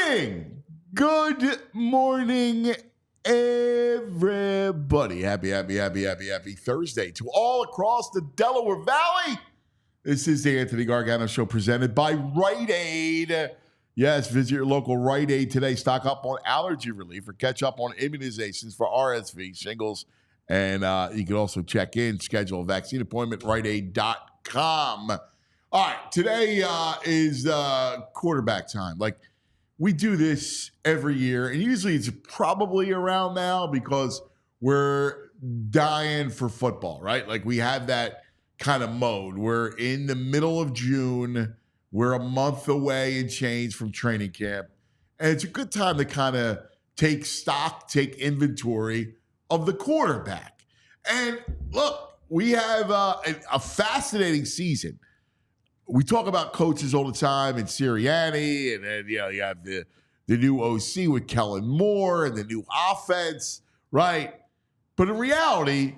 morning. Good morning, everybody. Happy Thursday to all across the Delaware Valley. This is the Anthony Gargano Show presented by Rite Aid. Yes, visit your local Rite Aid today. Stock up on allergy relief or catch up on immunizations for RSV, shingles, and you can also check in, schedule a vaccine appointment, riteaid.com. All right, today is quarterback time. Like, we do this every year, and usually it's probably around now because we're dying for football, right? Like, we have that kind of mode. We're in the middle of June. We're a month away and change from training camp, and it's a good time to kind of take stock, take inventory of the quarterback. And look, we have a fascinating season. We talk about coaches all the time, and Sirianni, and then you have the new OC with Kellen Moore and the new offense, right? But in reality,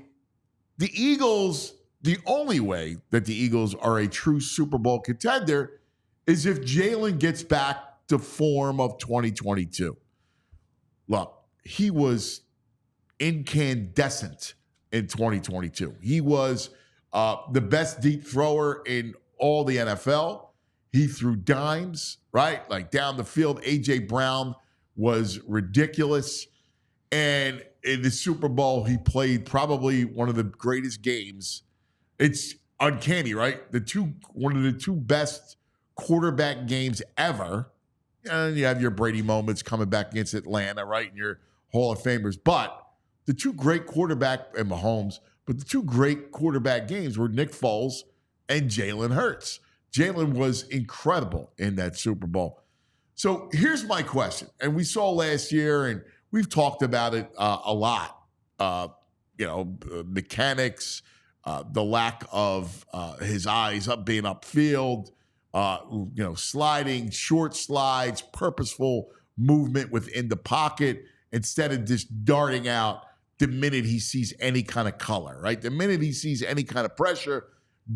the Eagles, the only way that the Eagles are a true Super Bowl contender is if Jalen gets back to form of 2022. Look, he was incandescent in 2022. He was the best deep thrower in all the NFL. He threw dimes, right? Like down the field. A.J. Brown was ridiculous. And in the Super Bowl, he played probably one of the greatest games. It's uncanny, right? One of the two best quarterback games ever. And you have your Brady moments coming back against Atlanta, right? And your Hall of Famers. But the two great quarterback, and Mahomes, but the two great quarterback games were Nick Foles and Jalen Hurts. Jalen was incredible in that Super Bowl. So here's my question. And we saw last year, and we've talked about it a lot. Mechanics, the lack of his eyes being upfield, sliding, short slides, purposeful movement within the pocket instead of just darting out the minute he sees any kind of color, right? The minute he sees any kind of pressure,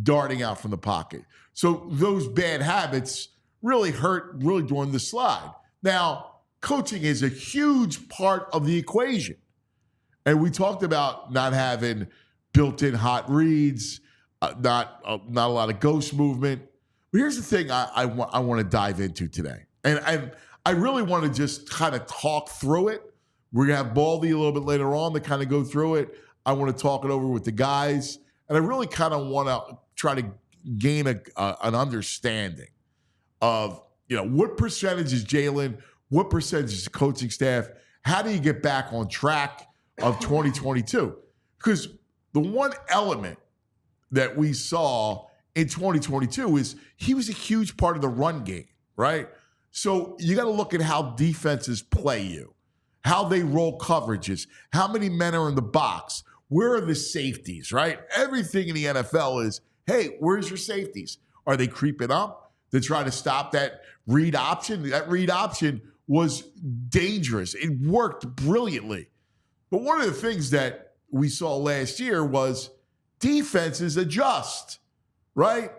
darting out from the pocket. So those bad habits really hurt during the slide. Now, coaching is a huge part of the equation. And we talked about not having built-in hot reads, not a lot of ghost movement. But here's the thing I want to dive into today. And I really want to just kind of talk through it. We're going to have Baldy a little bit later on to kind of go through it. I want to talk it over with the guys. And I really kind of want to try to gain an understanding of, what percentage is Jalen, what percentage is the coaching staff, how do you get back on track of 2022? Because the one element that we saw in 2022 is he was a huge part of the run game, right? So you got to look at how defenses play you, how they roll coverages, how many men are in the box, where are the safeties, right? Everything in the NFL is, hey, where's your safeties? Are they creeping up to try to stop that read option? That read option was dangerous. It worked brilliantly. But one of the things that we saw last year was defenses adjust, right?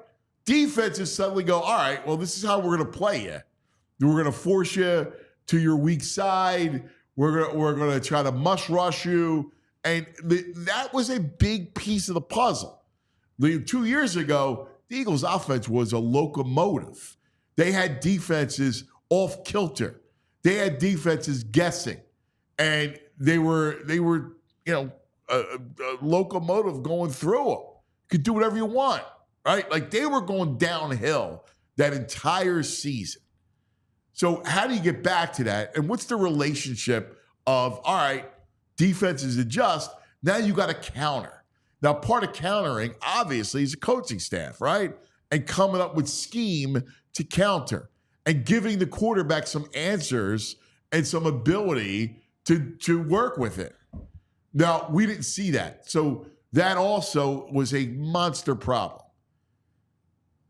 Defenses suddenly go, all right, well, this is how we're going to play you. We're going to force you to your weak side. We're going to try to mush rush you. And that was a big piece of the puzzle. 2 years ago, the Eagles' offense was a locomotive. They had defenses off kilter. They had defenses guessing, and they were a locomotive going through them. You could do whatever you want, right? Like, they were going downhill that entire season. So how do you get back to that? And what's the relationship of, all right, defenses adjust, now you got to counter. Now, part of countering, obviously, is a coaching staff, right? And coming up with scheme to counter and giving the quarterback some answers and some ability to work with it. Now, we didn't see that. So that also was a monster problem.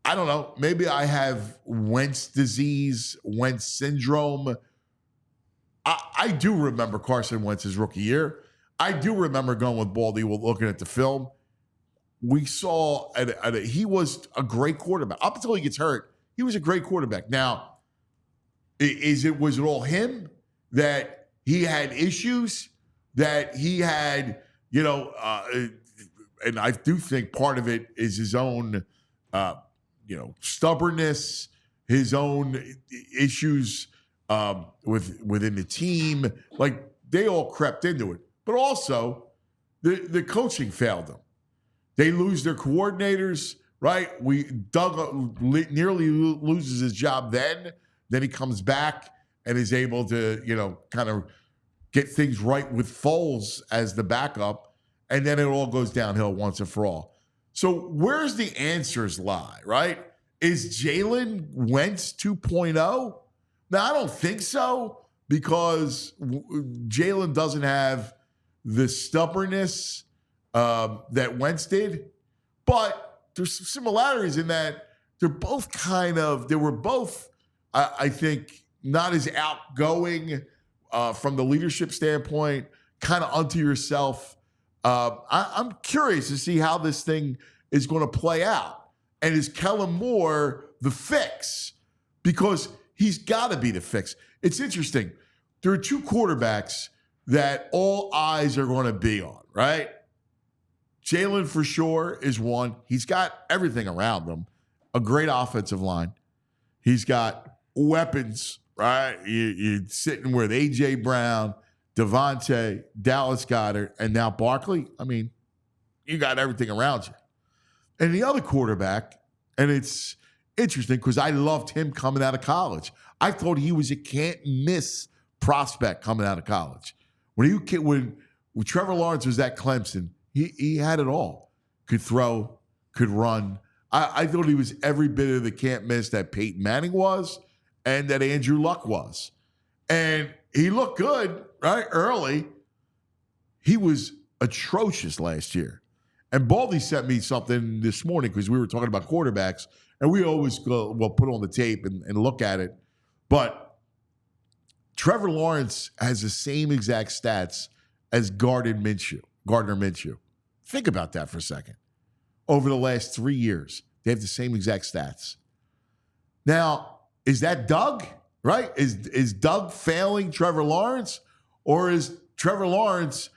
I don't know. Maybe I have Wentz disease, Wentz syndrome. I do remember Carson Wentz's rookie year. I do remember going with Baldy, looking at the film. We saw he was a great quarterback. Up until he gets hurt, he was a great quarterback. Now, Was it all him that he had issues, that he had, and I do think part of it is his own, stubbornness, his own issues within the team. Like, they all crept into it. But also, the coaching failed them. They lose their coordinators, right? Doug nearly loses his job then. Then he comes back and is able to, kind of get things right with Foles as the backup. And then it all goes downhill once and for all. So where's the answers lie, right? Is Jalen Wentz 2.0? Now, I don't think so, because Jalen doesn't have the stubbornness that Wentz did. But there's some similarities in that they were both, I think, not as outgoing from the leadership standpoint, kind of unto yourself. I'm curious to see how this thing is going to play out. And is Kellen Moore the fix? Because he's got to be the fix. It's interesting. There are two quarterbacks that all eyes are going to be on, right? Jalen for sure is one. He's got everything around him. A great offensive line. He's got weapons, right? You're sitting with A.J. Brown, Devontae, Dallas Goedert, and now Barkley. I mean, you got everything around you. And the other quarterback, and it's interesting because I loved him coming out of college. I thought he was a can't-miss prospect coming out of college. When Trevor Lawrence was at Clemson, he had it all. Could throw, could run. I thought he was every bit of the can't-miss that Peyton Manning was and that Andrew Luck was. And he looked good, right, early. He was atrocious last year. And Baldy sent me something this morning because we were talking about quarterbacks, and we always put on the tape and look at it. But Trevor Lawrence has the same exact stats as Gardner Minshew. Think about that for a second. Over the last 3 years, they have the same exact stats. Now, is that Doug, right? Is Doug failing Trevor Lawrence? Or is Trevor Lawrence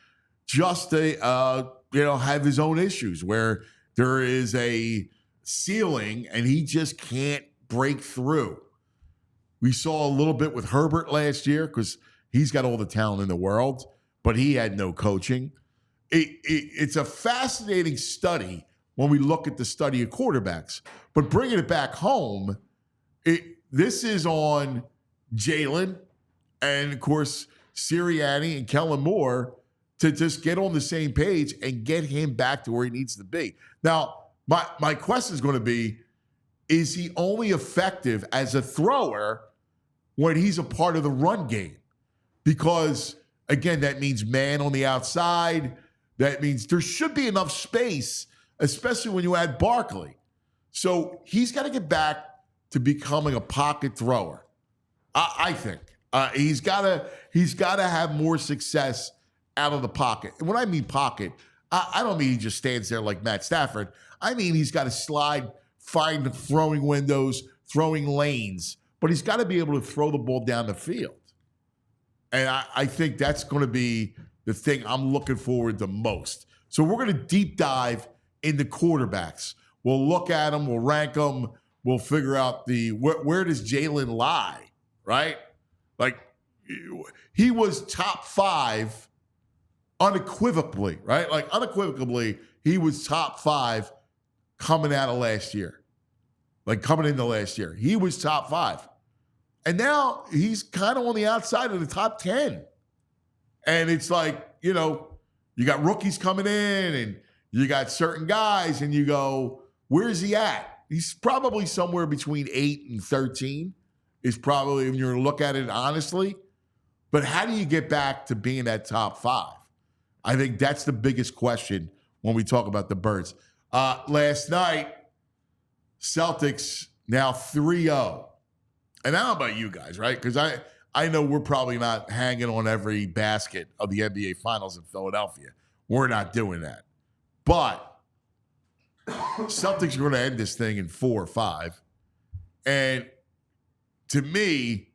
just have his own issues where there is a ceiling and he just can't break through? We saw a little bit with Herbert last year because he's got all the talent in the world, but he had no coaching. It's a fascinating study when we look at the study of quarterbacks. But bringing it back home, this is on Jalen and, of course, Sirianni and Kellen Moore to just get on the same page and get him back to where he needs to be. Now, my question is going to be, is he only effective as a thrower when he's a part of the run game? Because, again, that means man on the outside. That means there should be enough space, especially when you add Barkley. So he's got to get back to becoming a pocket thrower. I think he's got to have more success out of the pocket. And when I mean pocket, I don't mean he just stands there like Matt Stafford. I mean he's got to slide, find throwing windows, throwing lanes, but he's got to be able to throw the ball down the field. And I think that's going to be the thing I'm looking forward to most. So we're going to deep dive into quarterbacks. We'll look at them, we'll rank them, we'll figure out where does Jalen lie, right? Like, he was top 5 unequivocally, right? Like, unequivocally, he was top 5 coming out of last year. Like, coming into last year. He was top 5. And now he's kind of on the outside of the top 10. And it's like, you got rookies coming in and you got certain guys and you go, where's he at? He's probably somewhere between 8 and 13 is probably, when you're going to look at it honestly. But how do you get back to being that top 5? I think that's the biggest question when we talk about the Birds. Last night, Celtics now 3-0. And I don't know about you guys, right? Because I know we're probably not hanging on every basket of the NBA Finals in Philadelphia. We're not doing that. But Celtics are going to end this thing in 4 or 5. And to me,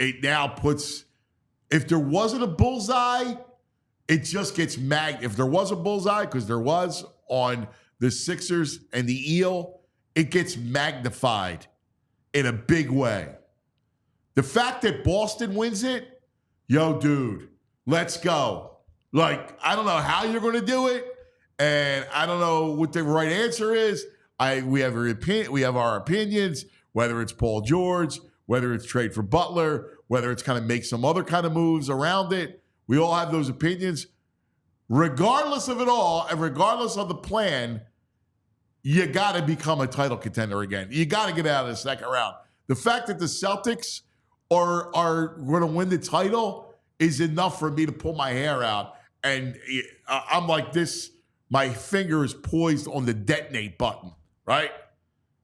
it now puts, if there wasn't a bullseye, it just gets if there was a bullseye, because there was on the Sixers and the Eel, it gets magnified in a big way. The fact that Boston wins it, yo, dude, let's go. Like, I don't know how you're going to do it, and I don't know what the right answer is. We have our opinions, whether it's Paul George, whether it's trade for Butler, whether it's kind of make some other kind of moves around it. We all have those opinions. Regardless of it all, and regardless of the plan, you got to become a title contender again. You got to get out of the second round. The fact that the Celtics are going to win the title is enough for me to pull my hair out. And I'm like this, my finger is poised on the detonate button, right?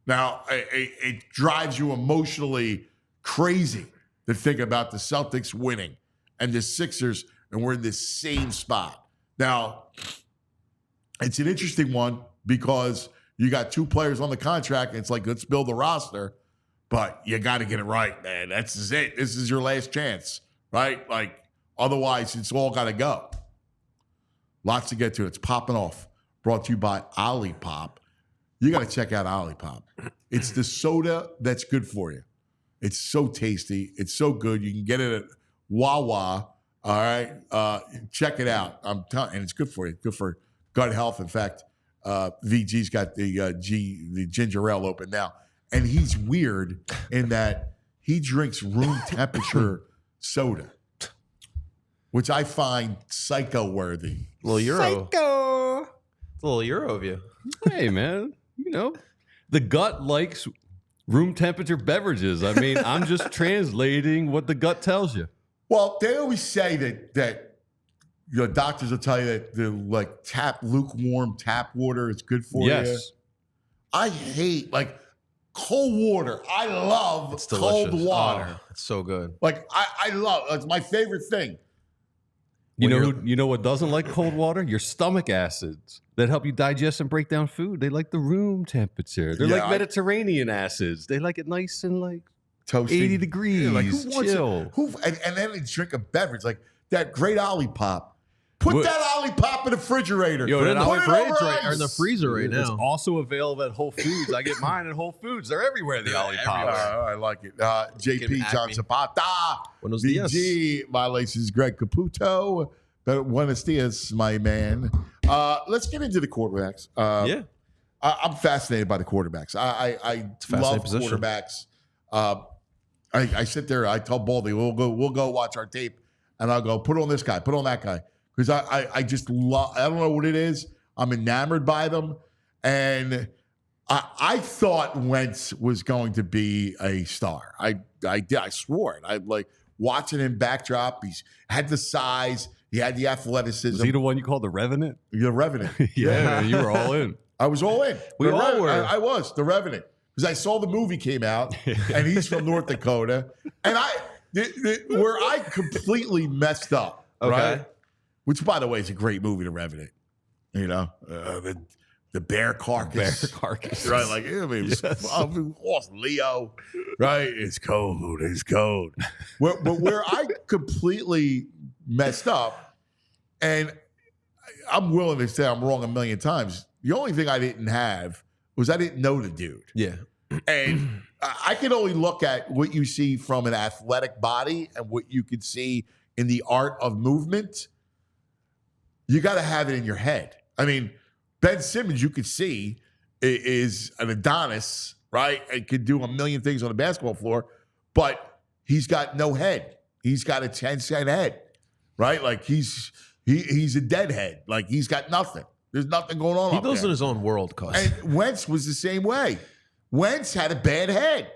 Now, it drives you emotionally crazy to think about the Celtics winning and the Sixers, and we're in the same spot. Now, it's an interesting one because you got two players on the contract, and it's like, let's build a roster, but you got to get it right, man. That's it. This is your last chance, right? Like, otherwise, it's all got to go. Lots to get to. It's popping off. Brought to you by Olipop. You got to check out Olipop. It's the soda that's good for you. It's so tasty. It's so good. You can get it at Wawa. All right. Check it out. I'm telling you, and it's good for you. Good for gut health. In fact, VG's got the ginger ale open now. And he's weird in that he drinks room temperature soda, which I find psycho-worthy. Little Euro. Psycho. It's a little Euro of you. Hey, man. You know, the gut likes room temperature beverages. I mean, I'm just translating what the gut tells you. Well, they always say that doctors will tell you that the lukewarm tap water is good for you. Yes. I hate cold water. I love It's cold delicious. water. Oh, it's so good. I love it's my favorite thing. You know what doesn't like cold water? Your stomach acids that help you digest and break down food. They like the room temperature. They're like Mediterranean acids. They like it nice and Toasty. 80 degrees. Yeah, who wants chill. And then they drink a beverage like that great Olipop. Put that Olipop in the refrigerator. Yo, Put in it over in the freezer right It's now. also available at Whole Foods. I get mine at Whole Foods. They're everywhere, the Olipop. I like it. JP John Zapata. Buenos dias. VG. My lace is Greg Caputo. Buenos dias, my man. Let's get into the quarterbacks. Yeah. I'm fascinated by the quarterbacks. I love position. quarterbacks. I sit there. I tell Baldy, we'll go watch our tape, and I'll go put on this guy, put on that guy, because I just love. I don't know what it is. I'm enamored by them, and I thought Wentz was going to be a star. I did. I swore it. I like watching him backdrop. He's had the size. He had the athleticism. Was he the one you called the Revenant? The Revenant. Yeah, you were all in. I was all in. We all were. I was the Revenant because I saw the movie came out, and he's from North Dakota, and where I completely messed up. Okay. Right? Which, by the way, is a great movie, The Revenant. You know, the bear carcass. Bear carcass. Right? Like, I mean, lost Leo. Right? It's cold. It's cold. But where I completely messed up, and I'm willing to say I'm wrong a million times. The only thing I didn't have was I didn't know the dude. Yeah. And I can only look at what you see from an athletic body and what you could see in the art of movement. You got to have it in your head. I mean, Ben Simmons, you could see, is an Adonis, right? And could do a million things on the basketball floor, but he's got no head. He's got a 10-cent head, right? Like he's a deadhead. Like he's got nothing. There's nothing going on. He lives in his own world, cuz. And Wentz was the same way. Wentz had a bad head,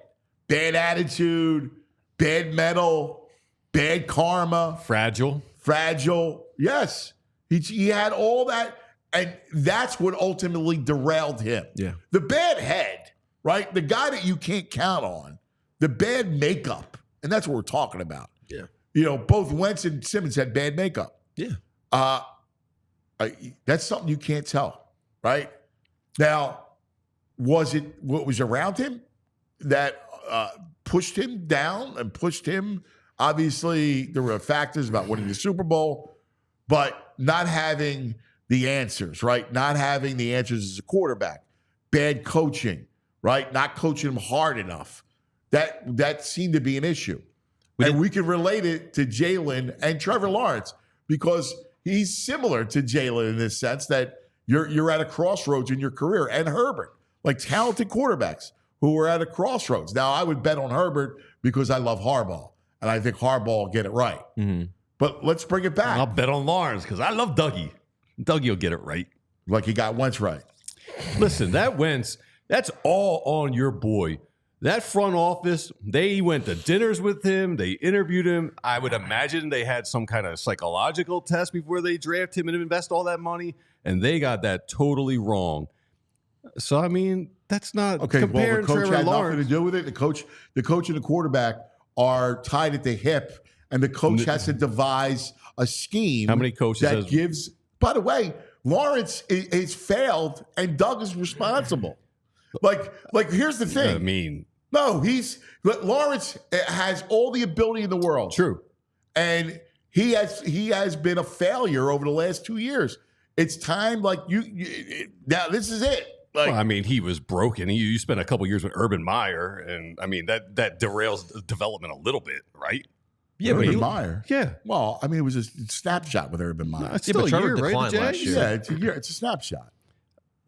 bad attitude, bad mental, bad karma. Fragile. Yes. He had all that. And that's what ultimately derailed him. Yeah. The bad head, right? The guy that you can't count on, the bad makeup. And that's what we're talking about. Yeah. You know, both Wentz and Simmons had bad makeup. Yeah. That's something you can't tell, right? Now, was it what was around him that pushed him down and pushed him Obviously, there were factors about winning the Super Bowl, but not having the answers, right? Not having the answers as a quarterback. Bad coaching, right? Not coaching him hard enough. That seemed to be an issue. And we can relate it to Jalen and Trevor Lawrence because he's similar to Jalen in this sense that you're at a crossroads in your career. And Herbert, like talented quarterbacks who are at a crossroads. Now, I would bet on Herbert because I love Harbaugh, and I think Harbaugh will get it right. Mm-hmm. But let's bring it back. I'll bet on Lawrence because I love Dougie. Dougie will get it right. Like he got Wentz right. Listen, that Wentz, that's all on your boy. That front office, they went to dinners with him. They interviewed him. I would imagine they had some kind of psychological test before they draft him and invest all that money, and they got that totally wrong. So, I mean, that's not okay. Well, the coach Trevor had Lawrence. nothing to do with it. The coach and the quarterback are tied at the hip, and the coach has to devise a scheme. How many coaches that gives? By the way, Lawrence is failed, and Doug is responsible. Like here's the thing. I mean, no, Lawrence has all the ability in the world. True, and he has been a failure over the last 2 years. It's time, like now. This is it. Like, well, I mean, he was broken. You spent a couple years with Urban Meyer, and I mean that derails development a little bit, right? Yeah, Urban Meyer. Yeah. Well, I mean, it was a snapshot with Urban Meyer. No, it's still a year, right? Last year. Yeah, it's a year. It's a snapshot.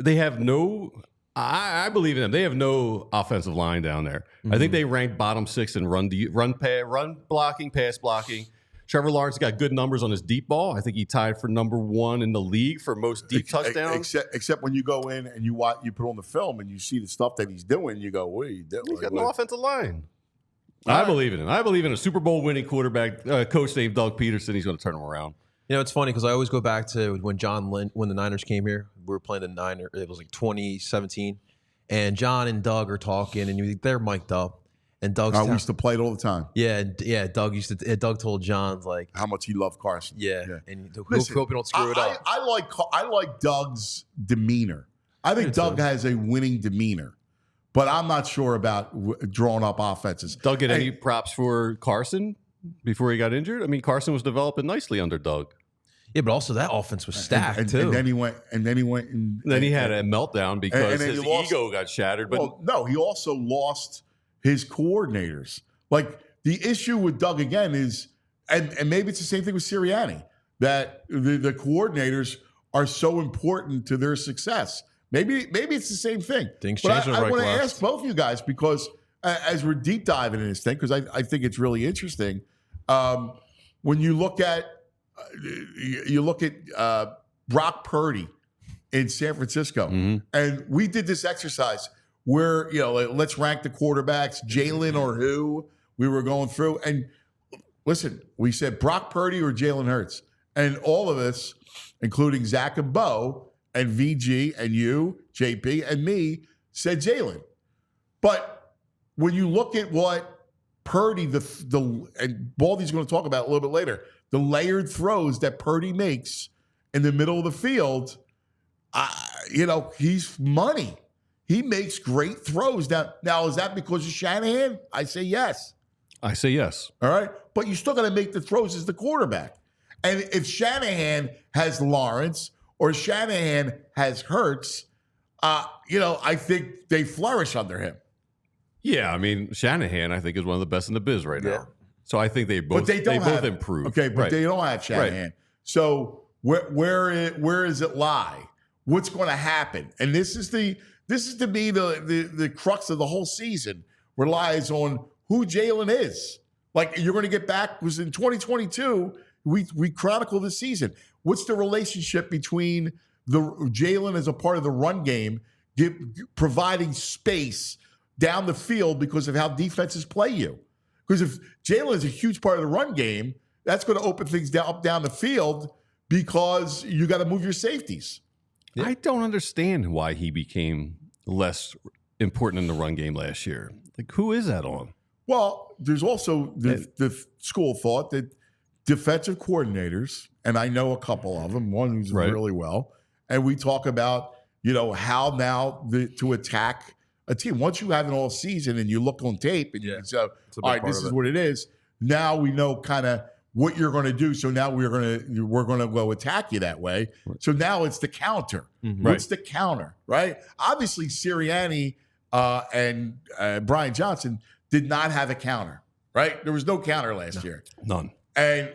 They have no. I believe in them. They have no offensive line down there. I think they ranked bottom 6 in run blocking, pass blocking. Trevor Lawrence got good numbers on his deep ball. I think he tied for number 1 in the league for most deep touchdowns. Except when you go in and you put on the film and you see the stuff that he's doing, you go, "What are you doing?" He's got no offensive line. I believe in him. I believe in a Super Bowl winning quarterback, coach named Doug Peterson. He's going to turn him around. You know, it's funny because I always go back to when when the Niners came here. We were playing the Niners. It was like 2017, and John and Doug are talking, and they're mic'd up. And Doug's we used to play it all the time. Yeah. Doug told John like how much he loved Carson. Yeah. And hope you don't screw it up. I like Doug's demeanor. I think Doug has a winning demeanor, but I'm not sure about drawing up offenses. Doug get any props for Carson before he got injured? I mean, Carson was developing nicely under Doug. Yeah, but also that offense was stacked too. And then he went. Then he had a meltdown because his ego got shattered. But no, he also lost his coordinators. Like the issue with Doug again is, and maybe it's the same thing with Sirianni, that the coordinators are so important to their success. Maybe it's the same thing. Things change. I want to ask both of you guys because as we're deep diving in this thing, because I think it's really interesting. When you look at Brock Purdy in San Francisco, and we did this exercise where let's rank the quarterbacks, Jalen or who we were going through, and listen, we said Brock Purdy or Jalen Hurts, and all of us, including Zach and Bo and VG and you, JP and me, said Jalen. But when you look at what Purdy, and Baldy's going to talk about a little bit later, the layered throws that Purdy makes in the middle of the field, he's money. He makes great throws. Now, is that because of Shanahan? I say yes. I say yes. All right. But you still got to make the throws as the quarterback. And if Shanahan has Lawrence or Shanahan has Hurts, I think they flourish under him. Yeah, I mean, Shanahan, I think, is one of the best in the biz right now. So I think they both improve. Okay, but they don't have Shanahan. Right. So where does it lie? What's going to happen? And this is to me the crux of the whole season relies on who Jalen is. Like you're going to get back because in 2022 we chronicle the season. What's the relationship between the Jalen as a part of the run game, providing space down the field because of how defenses play you? Because if Jalen is a huge part of the run game, that's going to open things down the field because you got to move your safeties. Yeah. I don't understand why he became less important in the run game last year. Like, who is that on? Well, there's also the school of thought that defensive coordinators, and I know a couple of them, one who's really well, and we talk about, how now to attack a team. Once you have an all season and you look on tape and you say, all right, this is what it is. now we know kind of what you're going to do. So now we're going to go attack you that way. So now it's the counter. What's the counter, right? Obviously, Sirianni and Brian Johnson did not have a counter, right? There was no counter last year. None. And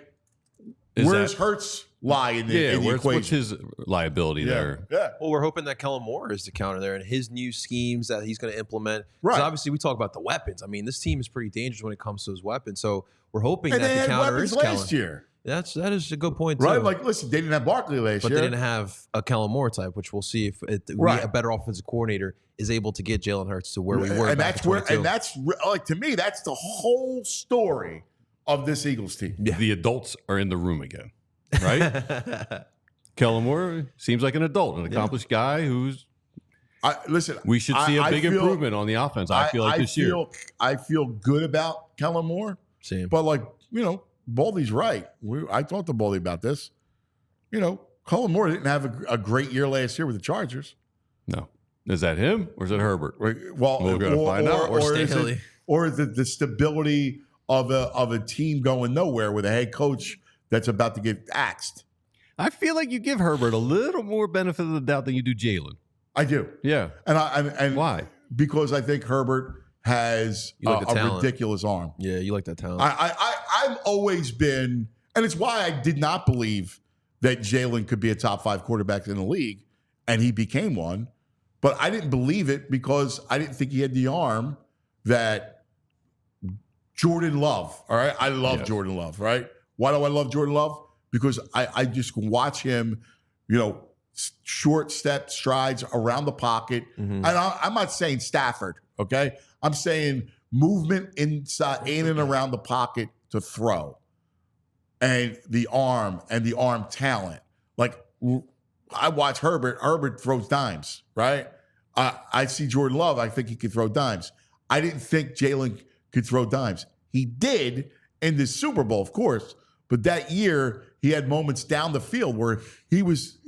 where's Hurts lie in the equation? What's his liability there? Yeah. Well, we're hoping that Kellen Moore is the counter there and his new schemes that he's going to implement. Right. Because obviously we talk about the weapons. I mean, this team is pretty dangerous when it comes to his weapons. So we're hoping And they that the had counter weapons is last Kellen. year. That is a good point, too. Right? Like, listen, they didn't have Barkley last But year. they didn't have a Kellen Moore type, which we'll see if a better offensive coordinator is able to get Jalen Hurts to where we were and back that's in where, 22. and that's like, to me, that's the whole story of this Eagles team. The adults are in the room again, right? Kellen Moore seems like an adult, an accomplished guy who's. Listen, We should see a big improvement on the offense. I feel like this year. I feel good about Kellen Moore. Same. But, like, Baldy's right. I talked to Baldy about this. Kellen Moore didn't have a great year last year with the Chargers. No. Is that him or is it Herbert? Well, we're going to find out. Or is it the stability of a team going nowhere with a head coach that's about to get axed? I feel like you give Herbert a little more benefit of the doubt than you do Jalen. I do. Yeah. And why? Because I think Herbert has a ridiculous arm. Yeah, you like that talent. I've always been, and it's why I did not believe that Jalen could be a top 5 quarterback in the league, and he became one. But I didn't believe it because I didn't think he had the arm that Jordan Love. All right, I love Jordan Love. Right? Why do I love Jordan Love? Because I just watch him, short step strides around the pocket. And I'm not saying Stafford, okay? I'm saying movement inside, in and around the pocket to throw. And the arm talent. Like, I watch Herbert. Herbert throws dimes, right? I see Jordan Love. I think he could throw dimes. I didn't think Jalen could throw dimes. He did in the Super Bowl, of course. But that year, he had moments down the field where he was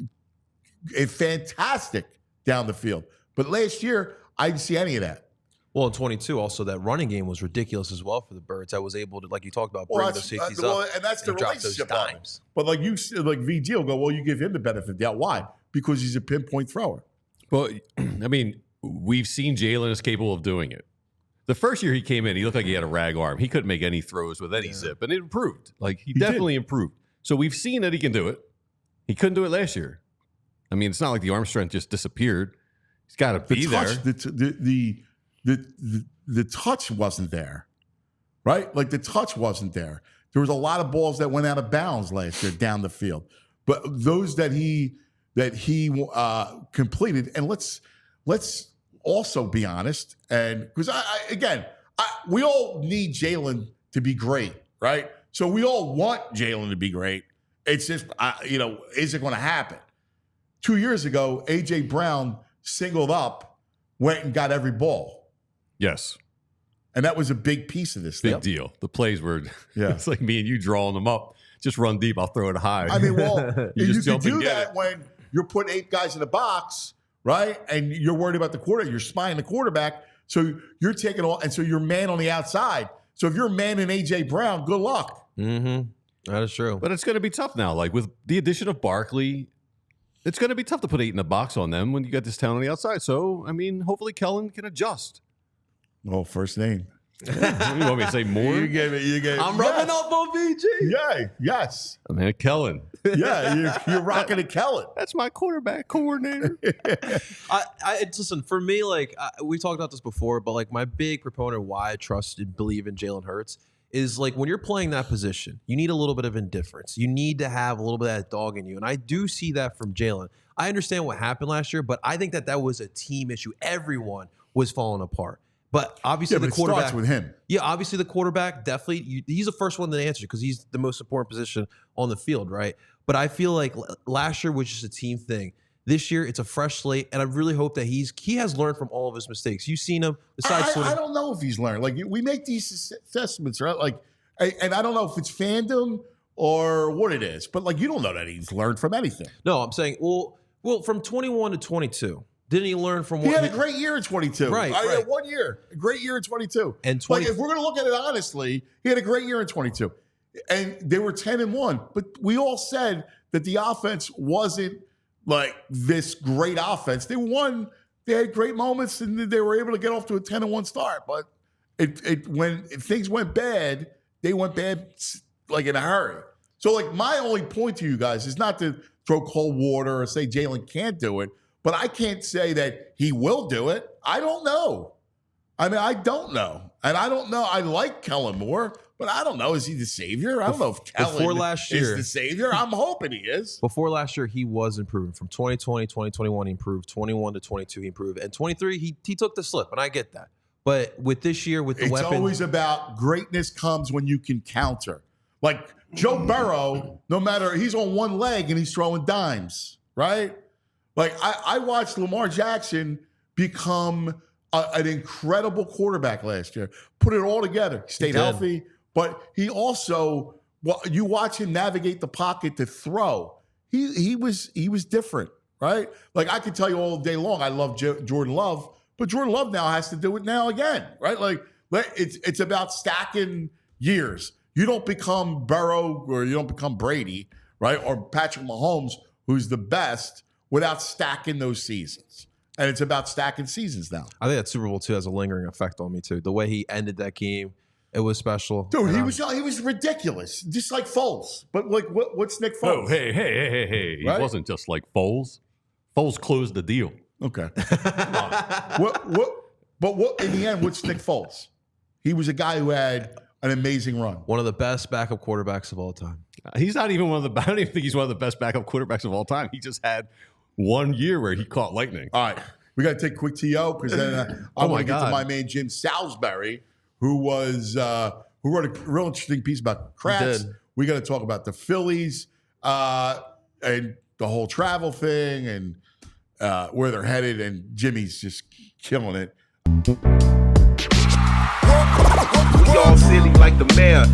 fantastic down the field. But last year, I didn't see any of that. Well, in 22, also that running game was ridiculous as well for the Birds. I was able to, like you talked about, bring those safeties up. And that's the relationship. Dimes. But like VG will go, well, you give him the benefit of the doubt. Why? Because he's a pinpoint thrower. Well, I mean, we've seen Jalen is capable of doing it. The first year he came in, he looked like he had a rag arm. He couldn't make any throws with any zip, and it improved. Like, he definitely improved. So we've seen that he can do it. He couldn't do it last year. I mean, it's not like the arm strength just disappeared. He's got to be there. The touch wasn't there, right? Like, the touch wasn't there. There was a lot of balls that went out of bounds last year down the field, but those that he completed. And let's also be honest, and because we all need Jalen to be great, right? So we all want Jalen to be great. It's just is it going to happen? 2 years ago, A.J. Brown singled up, went and got every ball. Yes. And that was a big piece of this Big deal. The plays were, it's like me and you drawing them up. Just run deep, I'll throw it high. I mean, well, you can do that when you're putting 8 guys in the box, right? And you're worried about the quarterback. You're spying the quarterback. So you're taking all, and so you're man on the outside. So if you're a man in A.J. Brown, good luck. That is true. But it's going to be tough now. Like, with the addition of Barkley, it's going to be tough to put 8 in the box on them when you got this talent on the outside. So, I mean, hopefully Kellen can adjust. Oh, first name. You want me to say more? You gave it. I'm rubbing off on VG. Yeah, yes. I mean, Kellen. Yeah, you're rocking a Kellen. That's my quarterback coordinator. Listen, for me, like, we talked about this before, but like, my big proponent of why I trust and believe in Jalen Hurts is, like, when you're playing that position, you need a little bit of indifference. You need to have a little bit of that dog in you. And I do see that from Jalen. I understand what happened last year, but I think that was a team issue. Everyone was falling apart. But obviously the quarterback starts with him. Yeah, obviously the quarterback definitely. He's the first one to answer because he's the most important position on the field, right? But I feel like last year was just a team thing. This year it's a fresh slate, and I really hope that he has learned from all of his mistakes. You've seen him. Besides, I don't know if he's learned. Like, we make these assessments, right? Like, and I don't know if it's fandom or what it is, but like, you don't know that he's learned from anything. No, I'm saying well from 21 to 22. Didn't he learn from He what had a great year in 22. Right, I right. had 1 year. A great year in 22. And Like, if we're going to look at it honestly, he had a great year in 22. And they were 10-1. But we all said that the offense wasn't like this great offense. They won. They had great moments, and they were able to get off to a 10-1 start. But when things went bad, they went bad like in a hurry. So, like, my only point to you guys is not to throw cold water or say Jalen can't do it, but I can't say that he will do it. I don't know. I mean, I don't know. And I don't know. I like Kellen Moore, but I don't know. Is he the savior? I don't know if Kellen is the savior. I'm hoping he is. Before last year, he was improving. From 2020, 2021, he improved. 21 to 22, he improved. And 23, he took the slip, and I get that. But with this year, with the weapons. It's always about greatness comes when you can counter. Like Joe Burrow, no matter, he's on one leg and he's throwing dimes, right? Like I watched Lamar Jackson become an incredible quarterback last year. Put it all together. Stayed healthy, but he also, you watch him navigate the pocket to throw. He was different, right? Like I could tell you all day long, I love Jordan Love, but Jordan Love now has to do it now again, right? Like it's about stacking years. You don't become Burrow or you don't become Brady, right? Or Patrick Mahomes, who's the best, without stacking those seasons. And it's about stacking seasons now. I think that Super Bowl II has a lingering effect on me too. The way he ended that game, it was special. Dude, he was ridiculous, just like Foles. But like, what's Nick Foles? Oh, hey! Right? He wasn't just like Foles. Foles closed the deal. Okay. What in the end? What's Nick Foles? He was a guy who had an amazing run. One of the best backup quarterbacks of all time. He's not even I don't even think he's one of the best backup quarterbacks of all time. He just had 1 year where he caught lightning. All right. We got to take a quick TO because then I want to get to my man, Jim Salisbury, who wrote a real interesting piece about Kratz. We got to talk about the Phillies and the whole travel thing and where they're headed. And Jimmy's just killing it. We all silly like the mayor.